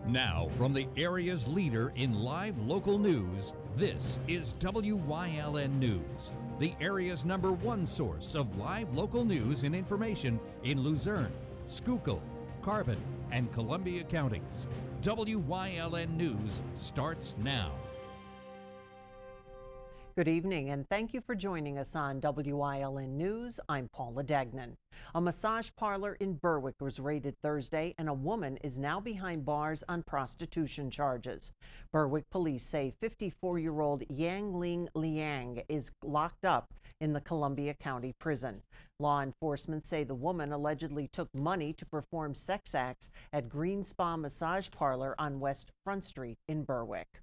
Now, from the area's leader in live local news, this is WYLN News, the area's #1 source of live local news and information in Luzerne, Schuylkill, Carbon, and Columbia counties. WYLN News starts now. Good evening, and thank you for joining us on WYLN News. I'm Paula Dagnan. A massage parlor in Berwick was raided Thursday, and a woman is now behind bars on prostitution charges. Berwick police say 54-year-old Yang Ling Liang is locked up in the Columbia County Prison. Law enforcement say the woman allegedly took money to perform sex acts at Green Spa Massage Parlor on West Front Street in Berwick.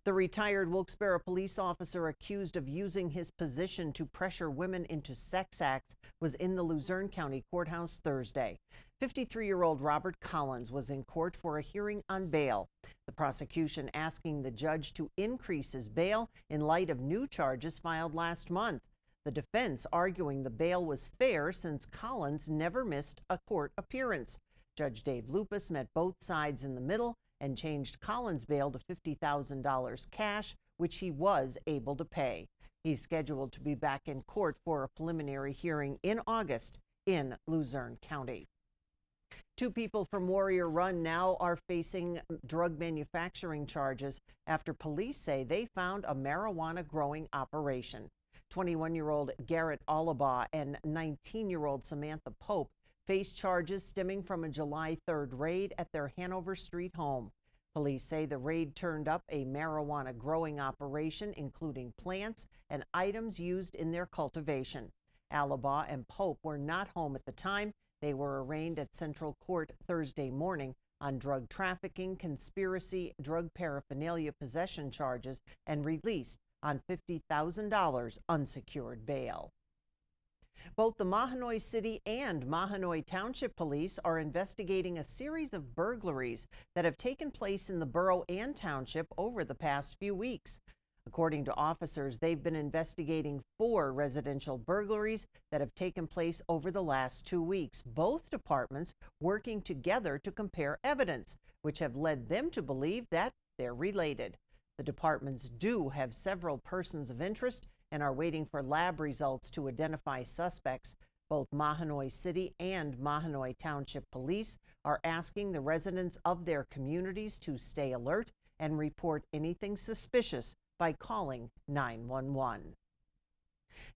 The retired Wilkes-Barre police officer accused of using his position to pressure women into sex acts was in the Luzerne County Courthouse Thursday. 53-year-old Robert Collins was in court for a hearing on bail. The prosecution asking the judge to increase his bail in light of new charges filed last month. The defense arguing the bail was fair since Collins never missed a court appearance. Judge Dave Lupus met both sides in the middle and changed Collins' bail to $50,000 cash, which he was able to pay. He's scheduled to be back in court for a preliminary hearing in August in Luzerne County. Two people from Warrior Run now are facing drug manufacturing charges after police say they found a marijuana growing operation. 21-year-old Garrett Olibaugh and 19-year-old Samantha Pope face charges stemming from a July 3rd raid at their Hanover Street home. Police say the raid turned up a marijuana growing operation, including plants and items used in their cultivation. Olibaugh and Pope were not home at the time. They were arraigned at Central Court Thursday morning on drug trafficking, conspiracy, drug paraphernalia possession charges, and released on $50,000 unsecured bail. Both the Mahanoy City and Mahanoy Township Police are investigating a series of burglaries that have taken place in the borough and township over the past few weeks. According to officers, they've been investigating 4 residential burglaries that have taken place over the last 2 weeks. Both departments working together to compare evidence, which have led them to believe that they're related. The departments do have several persons of interest and are waiting for lab results to identify suspects. Both Mahanoy City and Mahanoy Township Police are asking the residents of their communities to stay alert and report anything suspicious by calling 911.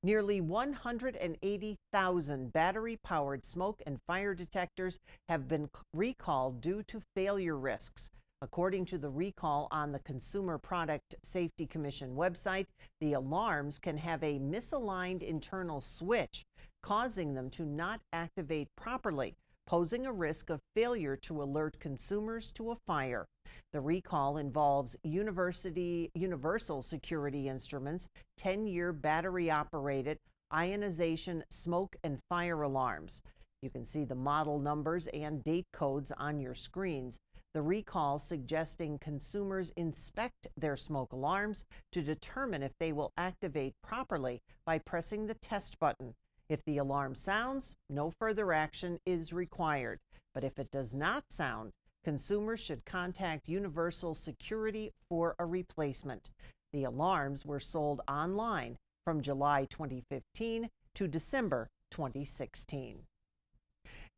Nearly 180,000 battery-powered smoke and fire detectors have been recalled due to failure risks. According to the recall on the Consumer Product Safety Commission website, the alarms can have a misaligned internal switch, causing them to not activate properly, posing a risk of failure to alert consumers to a fire. The recall involves Universal Security Instruments 10-year battery-operated ionization smoke and fire alarms. You can see the model numbers and date codes on your screens. The recall suggesting consumers inspect their smoke alarms to determine if they will activate properly by pressing the test button. If the alarm sounds, no further action is required. But if it does not sound, consumers should contact Universal Security for a replacement. The alarms were sold online from July 2015 to December 2016.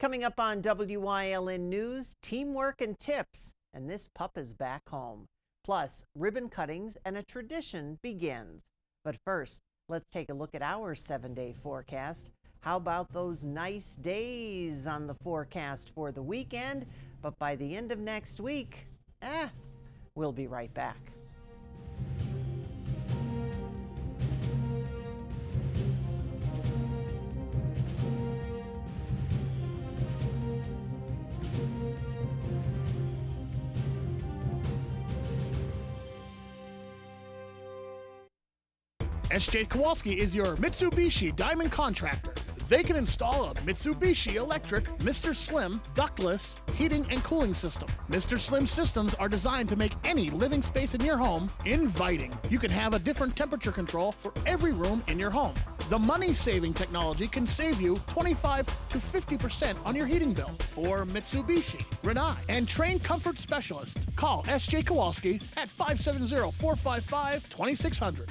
Coming up on WYLN News, teamwork and tips, and this pup is back home. Plus, ribbon cuttings and a tradition begins. But first, let's take a look at our 7-day forecast. How about those nice days on the forecast for the weekend? But by the end of next week, we'll be right back. S.J. Kowalski is your Mitsubishi Diamond contractor. They can install a Mitsubishi electric Mr. Slim ductless heating and cooling system. Mr. Slim systems are designed to make any living space in your home inviting. You can have a different temperature control for every room in your home. The money-saving technology can save you 25 to 50% on your heating bill. For Mitsubishi, Rinnai, and trained comfort specialists, call S.J. Kowalski at 570-455-2600.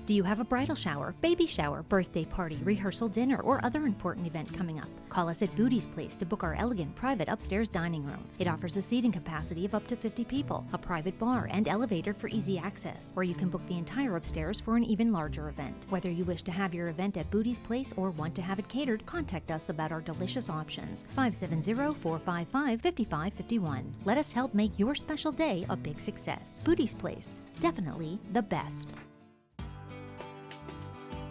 Do you have a bridal shower, baby shower, birthday party, rehearsal dinner, or other important event coming up? Call us at Booty's Place to book our elegant private upstairs dining room. It offers a seating capacity of up to 50 people, a private bar, and elevator for easy access, where you can book the entire upstairs for an even larger event. Whether you wish to have your event at Booty's Place or want to have it catered, contact us about our delicious options. 570-455-5551. Let us help make your special day a big success. Booty's Place, definitely the best.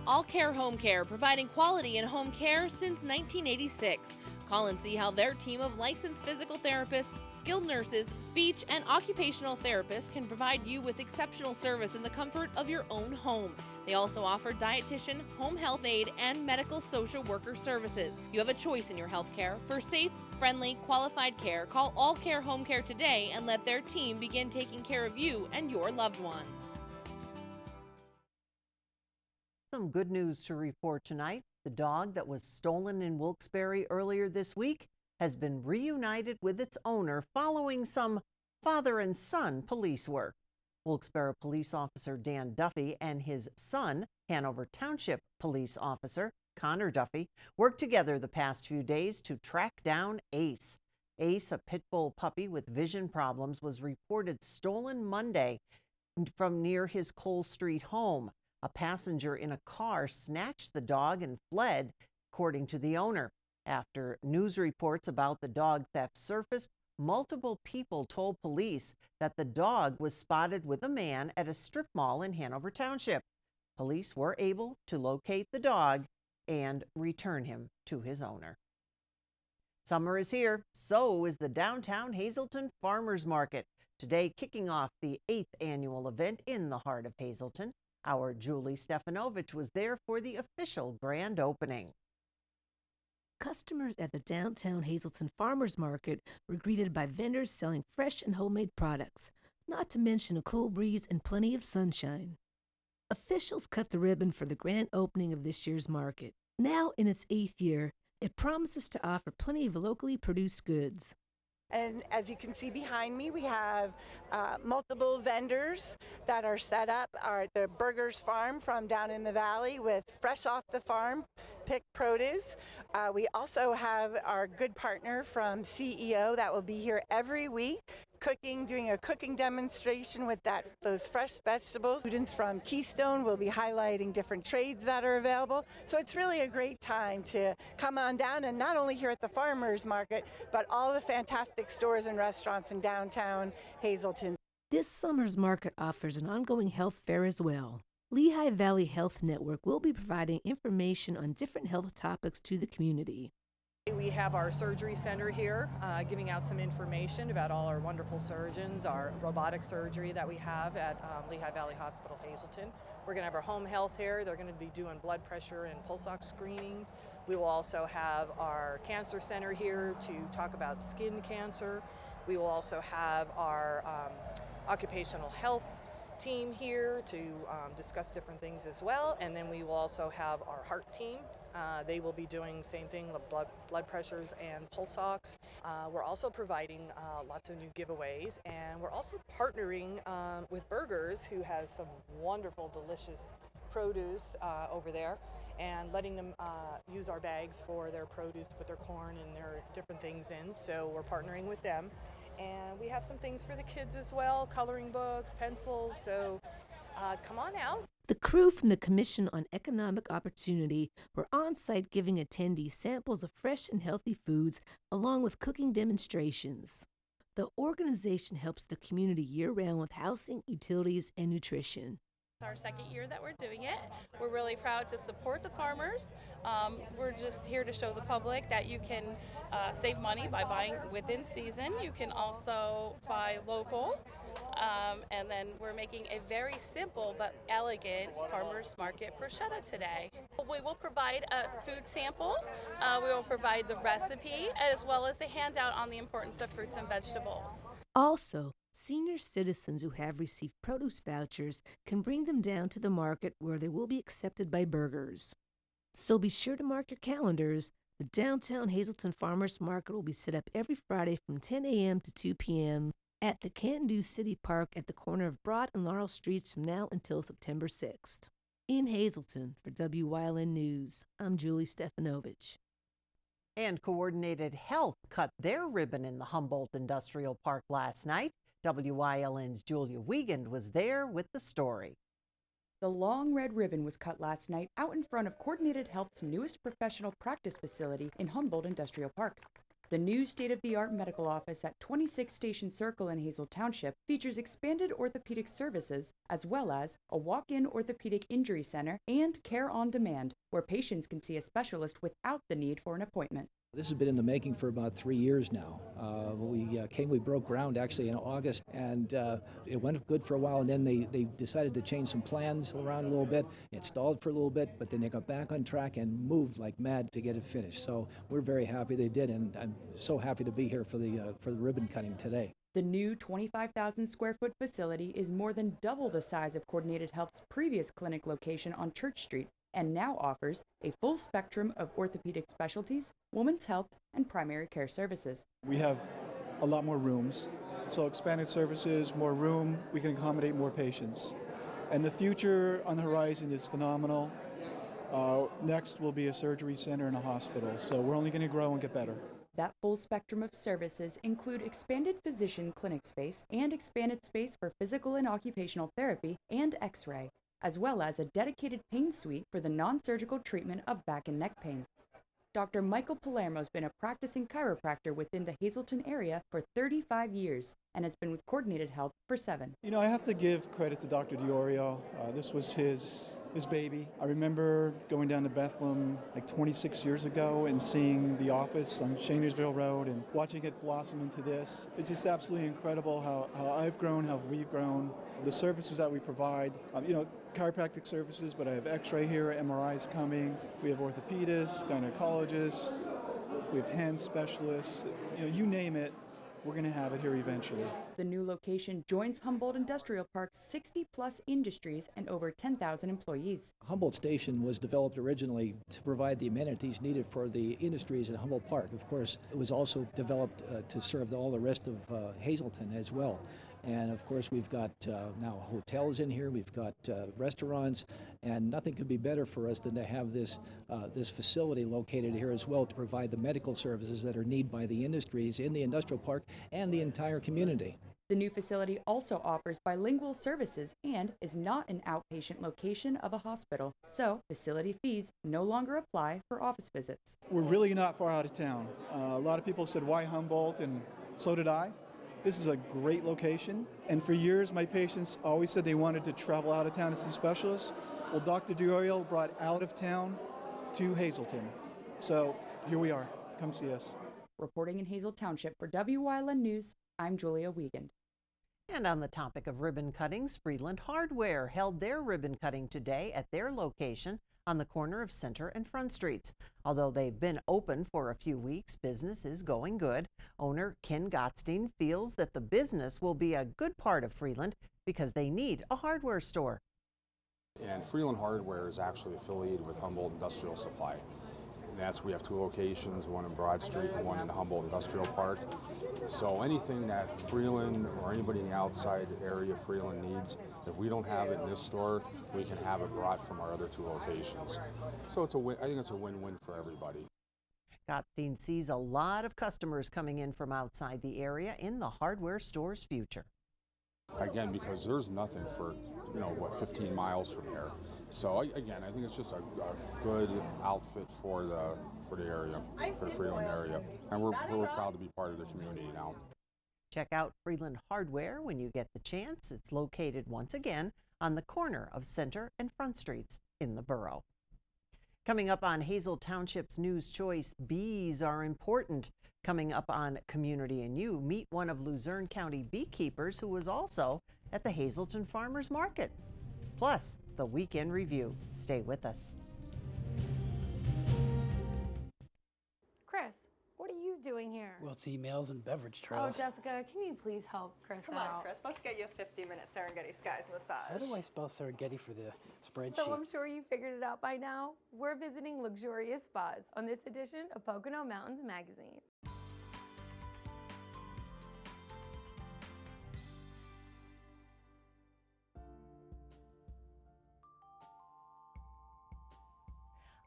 All Care Home Care, providing quality in home care since 1986. Call and see how their team of licensed physical therapists, skilled nurses, speech, and occupational therapists can provide you with exceptional service in the comfort of your own home. They also offer dietitian, home health aide, and medical social worker services. You have a choice in your health care. For safe, friendly, qualified care, call All Care Home Care today and let their team begin taking care of you and your loved ones. Some good news to report tonight. The dog that was stolen in Wilkes-Barre earlier this week has been reunited with its owner following some father and son police work. Wilkes-Barre police officer Dan Duffy and his son, Hanover Township police officer Connor Duffy, worked together the past few days to track down Ace. Ace, a pit bull puppy with vision problems, was reported stolen Monday from near his Cole Street home. A passenger in a car snatched the dog and fled, according to the owner. After news reports about the dog theft surfaced, multiple people told police that the dog was spotted with a man at a strip mall in Hanover Township. Police were able to locate the dog and return him to his owner. Summer is here, so is the downtown Hazleton Farmers Market, today kicking off the 8th annual event in the heart of Hazleton. Our Julie Stefanovich was there for the official grand opening. Customers at the downtown Hazleton Farmers Market were greeted by vendors selling fresh and homemade products, not to mention a cool breeze and plenty of sunshine. Officials cut the ribbon for the grand opening of this year's market. Now in its 8th year, it promises to offer plenty of locally produced goods. And as you can see behind me, we have multiple vendors that are set up at the Burgers Farm from down in the valley with fresh off the farm picked produce. We also have our good partner from CEO that will be here every week doing a cooking demonstration with those fresh vegetables. Students from Keystone will be highlighting different trades that are available. So it's really a great time to come on down and not only here at the farmers market, but all the fantastic stores and restaurants in downtown Hazleton. This summer's market offers an ongoing health fair as well. Lehigh Valley Health Network will be providing information on different health topics to the community. We have our surgery center here giving out some information about all our wonderful surgeons, our robotic surgery that we have at Lehigh Valley Hospital Hazleton. We're going to have our home health here. They're going to be doing blood pressure and pulse ox screenings. We will also have our cancer center here to talk about skin cancer. We will also have our occupational health team here to discuss different things as well. And then we will also have our heart team. They will be doing same thing, blood pressures and pulse ox. We're also providing lots of new giveaways, and we're also partnering with Burgers, who has some wonderful, delicious produce over there, and letting them use our bags for their produce to put their corn and their different things in. So we're partnering with them. And we have some things for the kids as well, coloring books, pencils, so come on out. The crew from the Commission on Economic Opportunity were on site giving attendees samples of fresh and healthy foods along with cooking demonstrations. The organization helps the community year-round with housing, utilities, and nutrition. Our second year that we're doing it. We're really proud to support the farmers. We're just here to show the public that you can save money by buying within season. You can also buy local. And then we're making a very simple but elegant farmers market bruschetta today. We will provide a food sample. We will provide the recipe as well as the handout on the importance of fruits and vegetables. Also, senior citizens who have received produce vouchers can bring them down to the market where they will be accepted by burgers. So be sure to mark your calendars. The downtown Hazleton Farmers Market will be set up every Friday from 10 a.m. to 2 p.m. at the Can-Do City Park at the corner of Broad and Laurel Streets from now until September 6th. In Hazleton, for WYLN News, I'm Julie Stefanovich. And Coordinated Health cut their ribbon in the Humboldt Industrial Park last night. WYLN's Julia Wiegand was there with the story. The long red ribbon was cut last night out in front of Coordinated Health's newest professional practice facility in Humboldt Industrial Park. The new state-of-the-art medical office at 26 Station Circle in Hazel Township features expanded orthopedic services as well as a walk-in orthopedic injury center and care on demand, where patients can see a specialist without the need for an appointment. This has been in the making for about 3 years now. We broke ground actually in August, and it went good for a while, and then they decided to change some plans around a little bit. It stalled for a little bit, but then they got back on track and moved like mad to get it finished. So we're very happy they did, and I'm so happy to be here for the ribbon cutting today. The new 25,000 square foot facility is more than double the size of Coordinated Health's previous clinic location on Church Street, and now offers a full spectrum of orthopedic specialties, women's health, and primary care services. We have a lot more rooms, so expanded services, more room, we can accommodate more patients. And the future on the horizon is phenomenal. Next will be a surgery center and a hospital, so we're only going to grow and get better. That full spectrum of services include expanded physician clinic space and expanded space for physical and occupational therapy and x-ray, as well as a dedicated pain suite for the non-surgical treatment of back and neck pain. Dr. Michael Palermo has been a practicing chiropractor within the Hazleton area for 35 years and has been with Coordinated Health for 7. You know, I have to give credit to Dr. DiOrio. This was his baby. I remember going down to Bethlehem like 26 years ago and seeing the office on Shanersville Road and watching it blossom into this. It's just absolutely incredible how I've grown, how we've grown, the services that we provide. Chiropractic services, but I have x-ray here, MRIs coming. We have orthopedists, gynecologists, we have hand specialists. You name it, we're going to have it here eventually. The new location joins Humboldt Industrial Park's 60-plus industries and over 10,000 employees. Humboldt Station was developed originally to provide the amenities needed for the industries in Humboldt Park. Of course, it was also developed to serve all the rest of Hazleton as well. And of course, we've got now hotels in here, we've got restaurants, and nothing could be better for us than to have this facility located here as well to provide the medical services that are needed by the industries in the industrial park and the entire community. The new facility also offers bilingual services and is not an outpatient location of a hospital, so facility fees no longer apply for office visits. We're really not far out of town. A lot of people said, why Humboldt? And so did I. This is a great location, and for years my patients always said they wanted to travel out of town to see specialists. Well, Dr. DiOrio brought out of town to Hazleton. So here we are. Come see us. Reporting in Hazel Township for WYLN News, I'm Julia Wiegand. And on the topic of ribbon cuttings, Freeland Hardware held their ribbon cutting today at their location on the corner of Center and Front Streets. Although they've been open for a few weeks, business is going good. Owner Ken Gottstein feels that the business will be a good part of Freeland because they need a hardware store. And Freeland Hardware is actually affiliated with Humboldt Industrial Supply. And we have 2 locations, one in Broad Street and one in Humboldt Industrial Park. So anything that Freeland or anybody in the outside area of Freeland needs, if we don't have it in this store, we can have it brought from our other 2 locations. So I think it's a win-win for everybody. Gottstein sees a lot of customers coming in from outside the area in the hardware store's future. Again, because there's nothing for, 15 miles from here. So again, I think it's just a good outfit for the area, for the Freeland area. And we're proud to be part of the community now. Check out Freeland Hardware when you get the chance. It's located once again on the corner of Center and Front Streets in the borough. Coming up on Hazel Township's News Choice, bees are important. Coming up on Community and You, meet one of Luzerne County beekeepers who was also at the Hazelton Farmers Market. Plus, the Weekend Review. Stay with us. Chris, what are you doing here? Well, it's emails and beverage Oh, trails. Jessica, can you please help Chris Come out? on, Chris. Let's get you a 50-minute Serengeti Skies massage. How do I spell Serengeti for the spreadsheet? So I'm sure you figured it out by now. We're visiting luxurious spas on this edition of Pocono Mountains Magazine.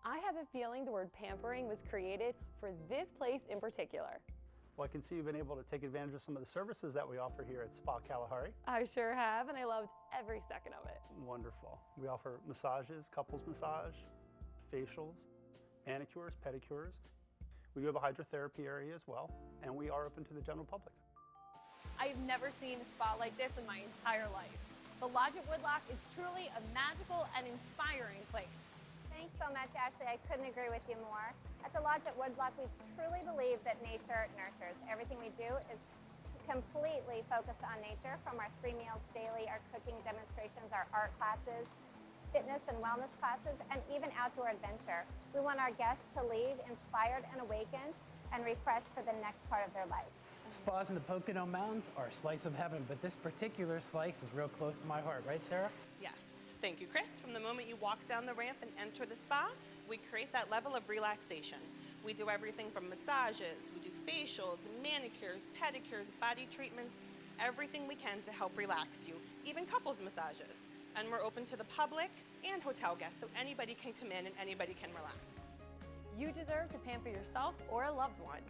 I have a feeling the word pampering was created for this place in particular. Well, I can see you've been able to take advantage of some of the services that we offer here at Spa Kalahari. I sure have, and I loved every second of it. Wonderful. We offer massages, couples massage, facials, manicures, pedicures. We do have a hydrotherapy area as well, and we are open to the general public. I've never seen a spa like this in my entire life. The Lodge at Woodloch is truly a magical and inspiring place. Thanks so much, Ashley. I couldn't agree with you more. At the Lodge at Woodloch, we truly believe that nature nurtures. Everything we do is completely focused on nature, from our 3 meals daily, our cooking demonstrations, our art classes, fitness and wellness classes, and even outdoor adventure. We want our guests to leave inspired and awakened and refreshed for the next part of their life. Spas in the Pocono Mountains are a slice of heaven, but this particular slice is real close to my heart, right, Sarah? Yes. Thank you, Chris. From the moment you walk down the ramp and enter the spa, we create that level of relaxation. We do everything from massages, we do facials, manicures, pedicures, body treatments, everything we can to help relax you, even couples massages. And we're open to the public and hotel guests, so anybody can come in and anybody can relax. You deserve to pamper yourself or a loved one.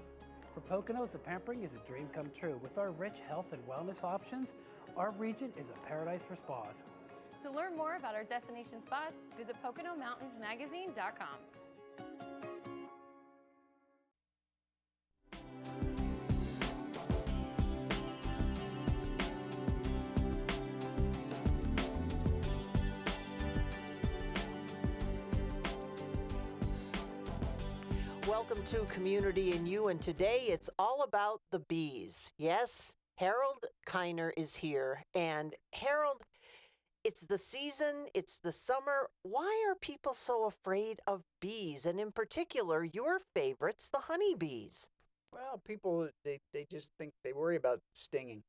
For Poconos, the pampering is a dream come true. With our rich health and wellness options, our region is a paradise for spas. To learn more about our destination spas, visit PoconoMountainsMagazine.com. Welcome to Community and You, and today it's all about the bees. Yes, Harold Kiner is here, and Harold, it's the season, it's the summer. Why are people so afraid of bees, and in particular, your favorites, the honeybees? Well, people, they just think they worry about stinging,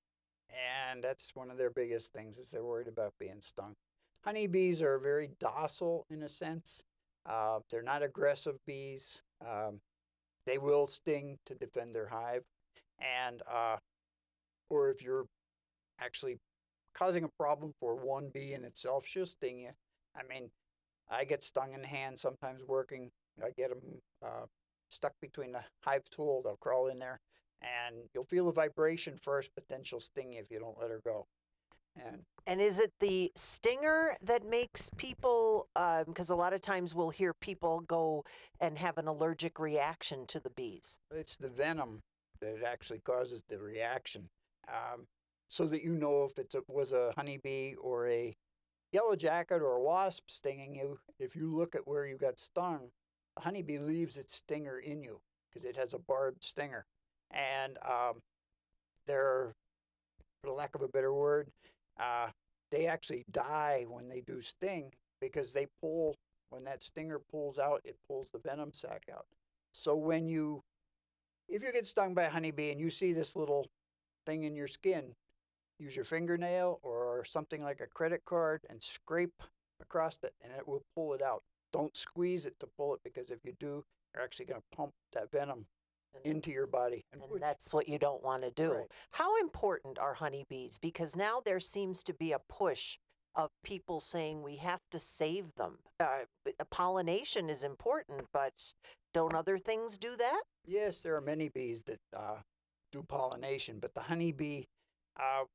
and that's one of their biggest things, is they're worried about being stung. Honeybees are very docile in a sense. They're not aggressive bees. They will sting to defend their hive, and or if you're actually causing a problem for one bee in itself, she'll sting you. I mean, I get stung in the hand sometimes working. I get them stuck between the hive tool. They'll crawl in there, and you'll feel a vibration first, but then she'll sting you if you don't let her go. And is it the stinger that makes people, because a lot of times we'll hear people go and have an allergic reaction to the bees? It's the venom that actually causes the reaction. So that you know if it was a honeybee or a yellow jacket or a wasp stinging you, if you look at where you got stung, the honeybee leaves its stinger in you because it has a barbed stinger. And they're, for lack of a better word, they actually die when they do sting because they pull, when that stinger pulls out, it pulls the venom sac out. So if you get stung by a honeybee and you see this little thing in your skin, use your fingernail or something like a credit card and scrape across it and it will pull it out. Don't squeeze it to pull it, because if you do, you're actually going to pump that venom into your body. And that's what you don't want to do. Right. How important are honeybees? Because now there seems to be a push of people saying we have to save them. Pollination is important, but don't other things do that? Yes, there are many bees that do pollination, but the honeybee,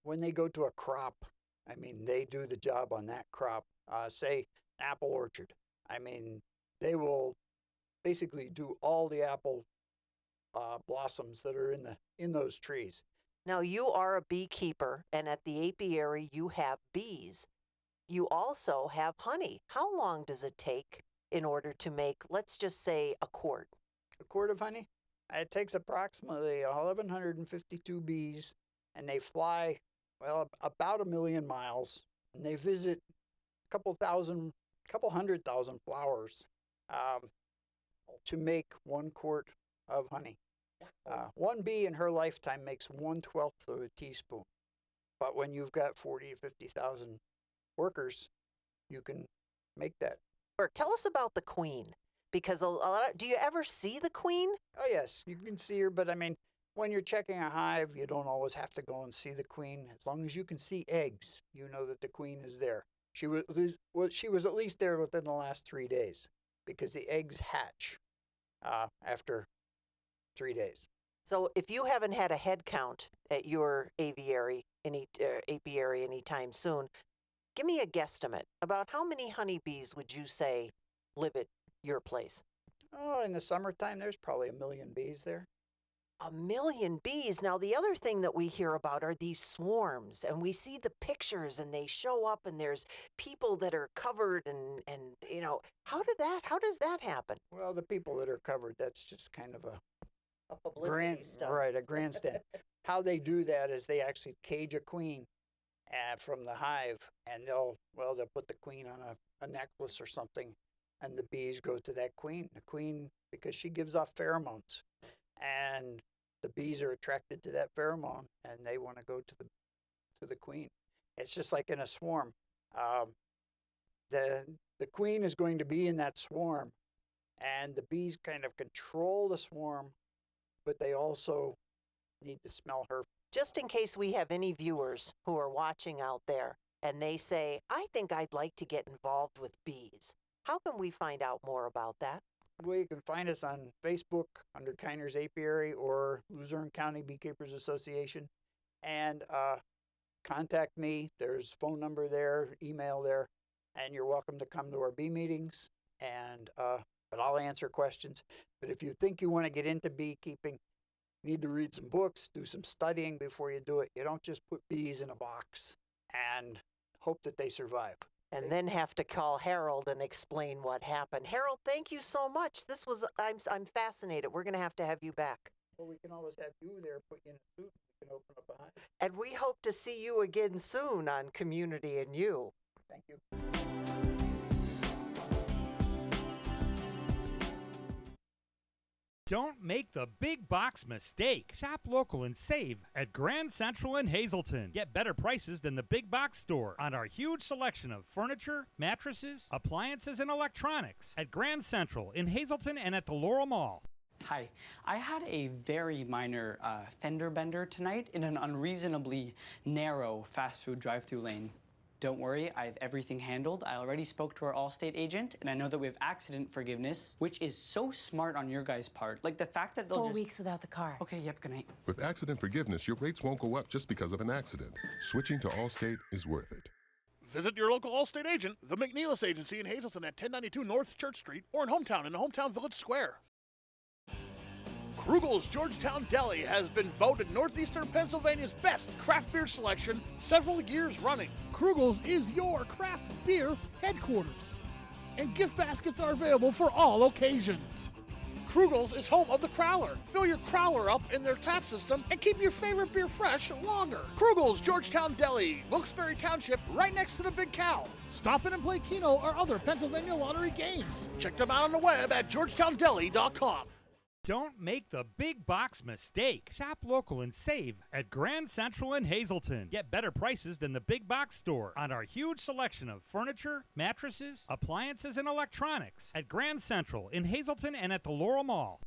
when they go to a crop, I mean, they do the job on that crop. Say, apple orchard. I mean, they will basically do all the apple blossoms that are in those trees. Now, you are a beekeeper, and at the apiary, you have bees. you also have honey. How long does it take in order to make, let's just say, a quart? A quart of honey? It takes approximately 1,152 bees, and they fly, well, about 1 million miles, and they visit a couple hundred thousand flowers to make 1 quart of honey. One bee in her lifetime makes 1/12 of a teaspoon. But when you've got 40 to 50,000 workers, you can make that. Tell us about the queen, because do you ever see the queen? Oh, yes, you can see her, but I mean, when you're checking a hive, you don't always have to go and see the queen. As long as you can see eggs, you know that the queen is there. She was at least there within the last 3 days, because the eggs hatch after 3 days. So if you haven't had a head count at your apiary anytime soon, give me a guesstimate. About how many honeybees would you say live at your place? Oh, in the summertime, there's probably 1 million bees there. 1 million bees. Now, the other thing that we hear about are these swarms, and we see the pictures, and they show up, and there's people that are covered, and you know, how does that happen? Well, the people that are covered, that's just kind of a publicity stunt. Right, a grandstand. How they do that is they actually cage a queen from the hive, and they'll put the queen on a necklace or something, and the bees go to that queen. The queen, because she gives off pheromones, and the bees are attracted to that pheromone, and they want to go to the queen. It's just like in a swarm. The queen is going to be in that swarm, and the bees kind of control the swarm, but they also need to smell her. Just in case we have any viewers who are watching out there and they say, I think I'd like to get involved with bees, how can we find out more about that? Well, you can find us on Facebook under Kiner's Apiary or Luzerne County Beekeepers Association, and contact me. There's phone number there, email there, and you're welcome to come to our bee meetings, and but I'll answer questions. But if you think you want to get into beekeeping, you need to read some books, do some studying before you do it. You don't just put bees in a box and hope that they survive. And then have to call Harold and explain what happened. Harold, thank you so much. I'm fascinated. We're going to have you back. Well, we can always have you there, put you in a suit, we can open up a hive. And we hope to see you again soon on Community and You. Thank you. Don't make the big box mistake. Shop local and save at Grand Central in Hazleton. Get better prices than the big box store on our huge selection of furniture, mattresses, appliances, and electronics at Grand Central in Hazleton and at the Laurel Mall. Hi, I had a very minor fender bender tonight in an unreasonably narrow fast food drive-through lane. Don't worry, I have everything handled. I already spoke to our Allstate agent, and I know that we have accident forgiveness, which is so smart on your guys' part. Like the fact that they'll 4 weeks without the car. Okay, yep, good night. With accident forgiveness, your rates won't go up just because of an accident. Switching to Allstate is worth it. Visit your local Allstate agent, the McNeilis Agency in Hazleton at 1092 North Church Street, or in Hometown in the Hometown Village Square. Krugel's Georgetown Deli has been voted Northeastern Pennsylvania's best craft beer selection several years running. Krugel's is your craft beer headquarters, and gift baskets are available for all occasions. Krugel's is home of the Crowler. Fill your Crowler up in their tap system and keep your favorite beer fresh longer. Krugel's Georgetown Deli, Wilkes-Barre Township, right next to the Big Cow. Stop in and play Keno or other Pennsylvania lottery games. Check them out on the web at georgetowndeli.com. Don't make the big box mistake. Shop local and save at Grand Central in Hazleton. Get better prices than the big box store on our huge selection of furniture, mattresses, appliances, and electronics at Grand Central in Hazleton and at the Laurel Mall.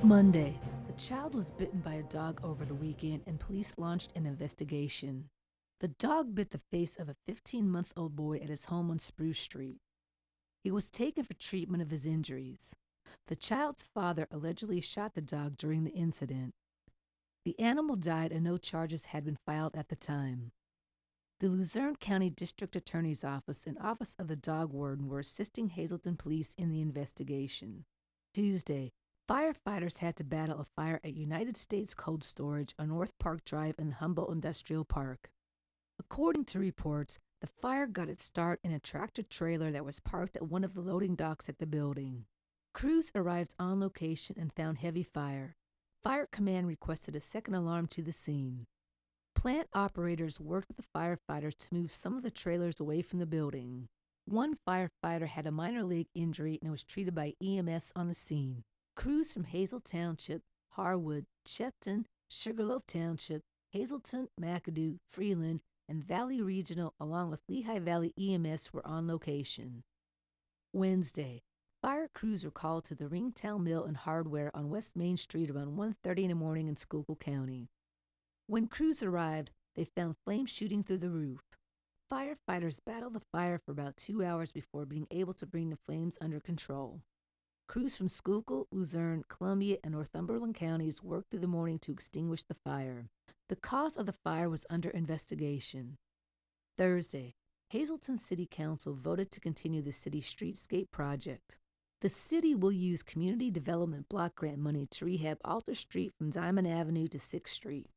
Monday, a child was bitten by a dog over the weekend, and police launched an investigation. The dog bit the face of a 15-month-old boy at his home on Spruce Street. He was taken for treatment of his injuries. The child's father allegedly shot the dog during the incident. The animal died and no charges had been filed at the time. The Luzerne County District Attorney's Office and Office of the Dog Warden were assisting Hazleton Police in the investigation. Tuesday, Firefighters had to battle a fire at United States Cold Storage on North Park Drive in the Humboldt Industrial Park. According to reports, the fire got its start in a tractor-trailer that was parked at one of the loading docks at the building. Crews arrived on location and found heavy fire. Fire Command requested a second alarm to the scene. Plant operators worked with the firefighters to move some of the trailers away from the building. One firefighter had a minor leg injury and was treated by EMS on the scene. Crews from Hazel Township, Harwood, Shepton, Sugarloaf Township, Hazelton, McAdoo, Freeland, and Valley Regional, along with Lehigh Valley EMS, were on location. Wednesday, fire crews were called to the Ringtown Mill and Hardware on West Main Street around 1:30 in the morning in Schuylkill County. When crews arrived, they found flames shooting through the roof. Firefighters battled the fire for about 2 hours before being able to bring the flames under control. Crews from Schuylkill, Luzerne, Columbia, and Northumberland counties worked through the morning to extinguish the fire. The cause of the fire was under investigation. Thursday, Hazelton City Council voted to continue the city's streetscape project. The city will use Community Development Block Grant money to rehab Alta Street from Diamond Avenue to 6th Street.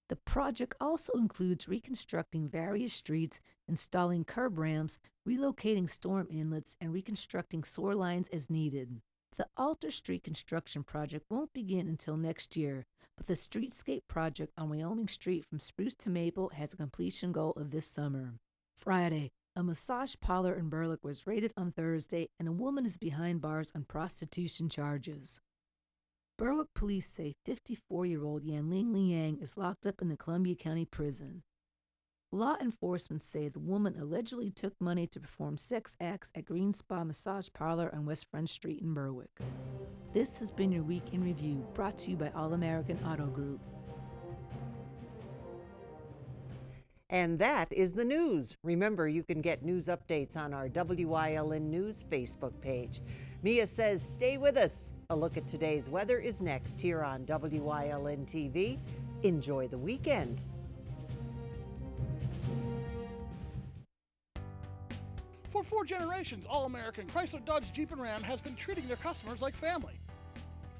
The project also includes reconstructing various streets, installing curb ramps, relocating storm inlets, and reconstructing sewer lines as needed. The Alta Street construction project won't begin until next year, but the streetscape project on Wyoming Street from Spruce to Maple has a completion goal of this summer. Friday, a massage parlor in Berwick was raided on Thursday, and a woman is behind bars on prostitution charges. Berwick police say 54-year-old Yanling Liang is locked up in the Columbia County Prison. Law enforcement say the woman allegedly took money to perform sex acts at Green Spa Massage Parlor on West Front Street in Berwick. This has been your Week in Review, brought to you by All American Auto Group. And that is the news. Remember, you can get news updates on our WYLN News Facebook page. Mia says, stay with us. A look at today's weather is next here on WYLN TV. Enjoy the weekend. For 4 generations, All-American Chrysler, Dodge, Jeep, and Ram has been treating their customers like family.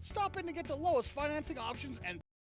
Stop in to get the lowest financing options and